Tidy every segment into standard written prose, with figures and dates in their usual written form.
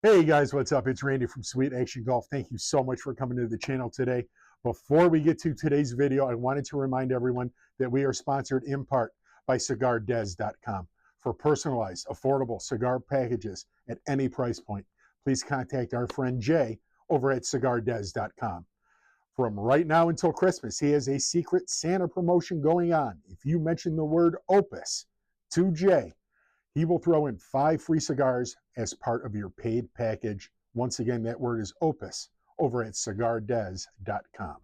Hey guys, what's up? It's Randy from SweetActionGolf. Thank you so much for coming to the channel today. Before we get to today's video, I wanted to remind everyone that we are sponsored in part by cigardez.com. For personalized, affordable cigar packages at any price point, please contact our friend Jay over at cigardez.com. From right now until Christmas, he has a secret Santa promotion going on. If you mention the word OPUS to Jay, he will throw in 5 free cigars as part of your paid package. Once again, that word is OPUS over at cigardez.com.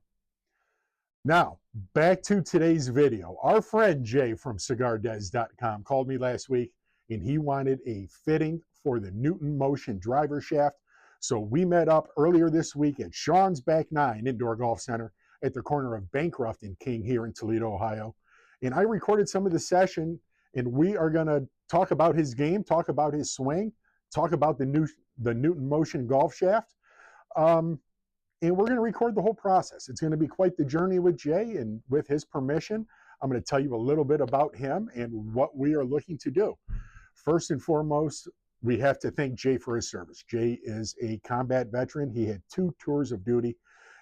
Now, back to today's video. Our friend Jay from cigardez.com called me last week and he wanted a fitting for the Newton Motion driver shaft. So we met up earlier this week at Sean's Back 9 Indoor Golf Center at the corner of Bancroft and King here in Toledo, Ohio. And I recorded some of the session, and we are going to talk about his game, talk about his swing, talk about the Newton Motion golf shaft. And we're going to record the whole process. It's going to be quite the journey with Jay, and with his permission, I'm going to tell you a little bit about him and what we are looking to do. First and foremost, we have to thank Jay for his service. Jay is a combat veteran. He had 2 tours of duty,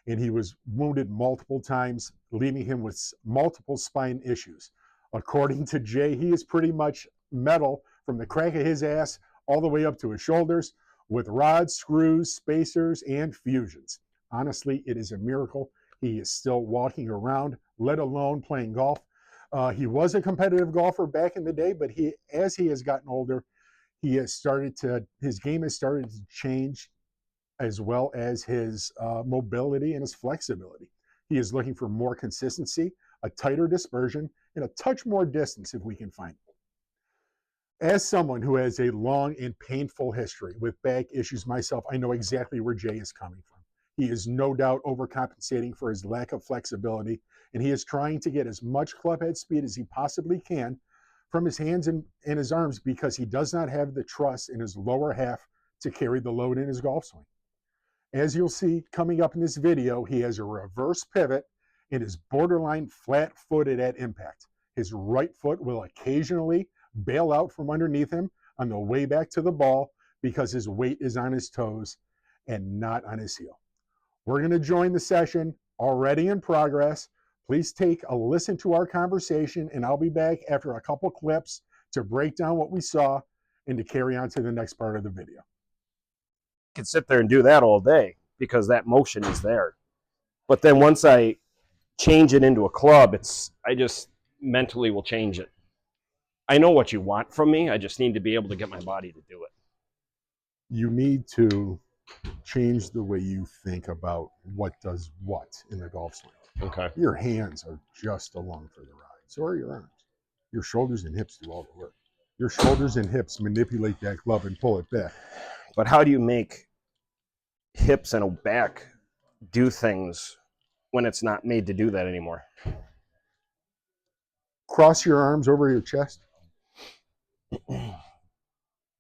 and he was wounded multiple times, leaving him with multiple spine issues. According to Jay, he is pretty much metal from the crack of his ass all the way up to his shoulders with rods, screws, spacers, and fusions. Honestly, it is a miracle he is still walking around, let alone playing golf. He was a competitive golfer back in the day, but as he has gotten older, his game has started to change, as well as his mobility and his flexibility. He is looking for more consistency, a tighter dispersion, and a touch more distance if we can find it. As someone who has a long and painful history with back issues myself, I know exactly where Jay is coming from. He is no doubt overcompensating for his lack of flexibility, and he is trying to get as much clubhead speed as he possibly can from his hands and his arms, because he does not have the trust in his lower half to carry the load in his golf swing. As you'll see coming up in this video, he has a reverse pivot and is borderline flat-footed at impact. His right foot will occasionally bail out from underneath him on the way back to the ball because his weight is on his toes and not on his heel. We're going to join the session already in progress. Please take a listen to our conversation, and I'll be back after a couple clips to break down what we saw and to carry on to the next part of the video. I could sit there and do that all day because that motion is there. But then once I change it into a club, I just mentally will change it. I know what you want from me. I just need to be able to get my body to do it. You need to change the way you think about what does what in the golf swing. Okay. Your hands are just along for the ride. So are your arms. Your shoulders and hips do all the work. Your shoulders and hips manipulate that club and pull it back. But how do you make hips and a back do things when it's not made to do that anymore? Cross your arms over your chest.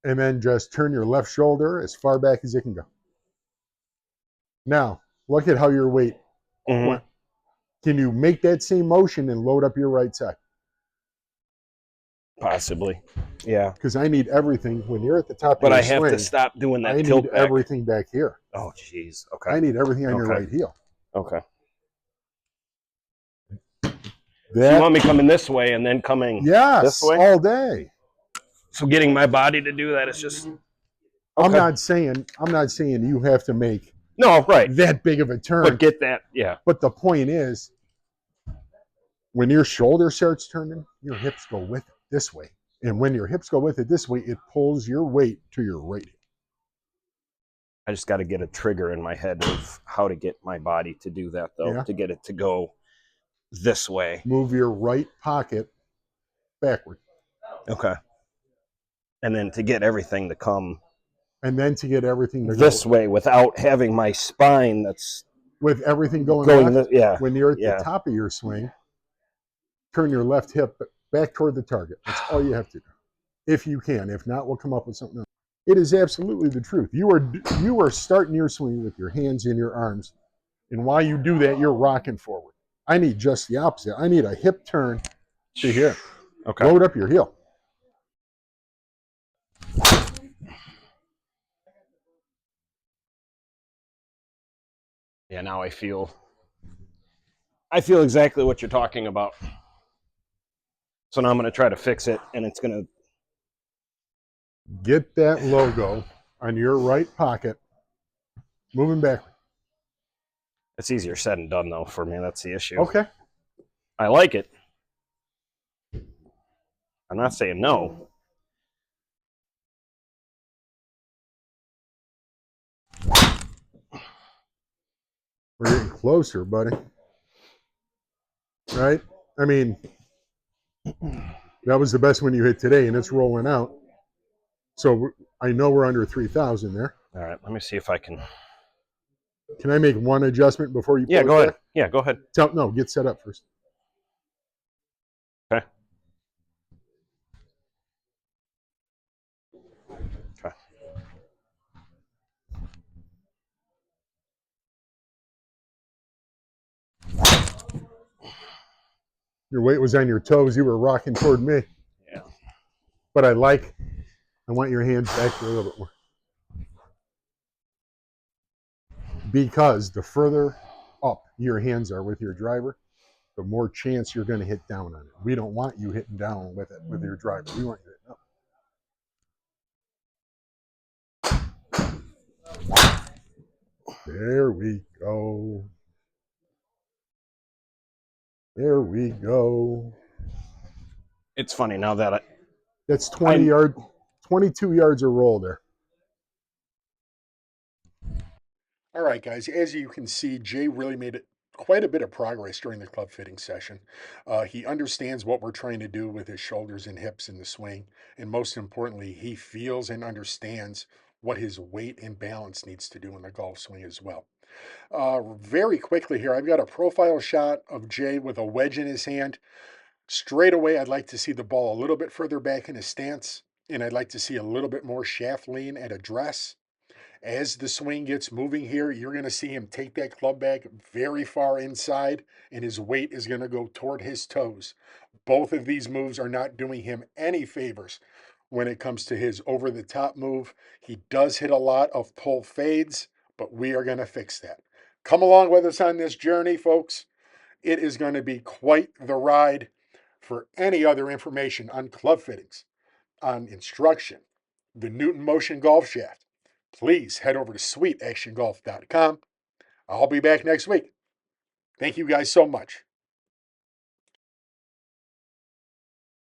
And then just turn your left shoulder as far back as it can go. Now, look at how your weight went. Can you make that same motion and load up your right side? Possibly, yeah. Because I need everything when you're at the top of your swing. But I have to stop doing that I tilt need back. everything back here. Oh, jeez. Okay. I need everything on your right heel. Okay. So you want me coming this way and then coming this way? All day. So getting my body to do that is just... Okay. I'm not saying you have to make that big of a turn. But get that, yeah. But the point is, when your shoulder starts turning, your hips go with it this way. And when your hips go with it this way, it pulls your weight to your right heel. I just got to get a trigger in my head of how to get my body to do that, though, to get it to go this way. Move your right pocket backward. Okay. And then to get everything to come. And then to get everything to this way without having my spine that's... With everything going left, when you're at the top of your swing, turn your left hip back toward the target. That's all you have to do. If you can. If not, we'll come up with something else. It is absolutely the truth. You are starting your swing with your hands in your arms. And while you do that, you're rocking forward. I need just the opposite. I need a hip turn to here. Okay. Load up your heel. Yeah, now I feel exactly what you're talking about. So now I'm going to try to fix it, and it's going to Get that logo on your right pocket, moving back. it's easier said than done though for me. That's the issue. Okay. I like it. I'm not saying no. We're getting closer, buddy. Right? I mean, that was the best one you hit today, and it's rolling out. So I know we're under 3,000 there. All right, let me see if I can. Can I make one adjustment before you pull Yeah, it go ahead. back? Yeah, go ahead. No, get set up first. Okay. Okay. Your weight was on your toes. You were rocking toward me. Yeah. But I want your hands back here a little bit more. Because the further up your hands are with your driver, the more chance you're going to hit down on it. We don't want you hitting down with it with your driver. We want you hitting up. There we go. There we go. It's funny now that That's 22 yards of roll there. All right, guys, as you can see, Jay really made quite a bit of progress during the club fitting session. He understands what we're trying to do with his shoulders and hips in the swing. And most importantly, he feels and understands what his weight and balance needs to do in the golf swing as well. Very quickly here, I've got a profile shot of Jay with a wedge in his hand. Straight away, I'd like to see the ball a little bit further back in his stance, and I'd like to see a little bit more shaft lean at address. As the swing gets moving here, you're going to see him take that club back very far inside, and his weight is going to go toward his toes. Both of these moves are not doing him any favors when it comes to his over-the-top move. He does hit a lot of pull fades, but we are going to fix that. Come along with us on this journey, folks. It is going to be quite the ride. For any other information on club fittings, on instruction, the Newton Motion Golf Shaft, please head over to SweetActionGolf.com. I'll be back next week. Thank you guys so much.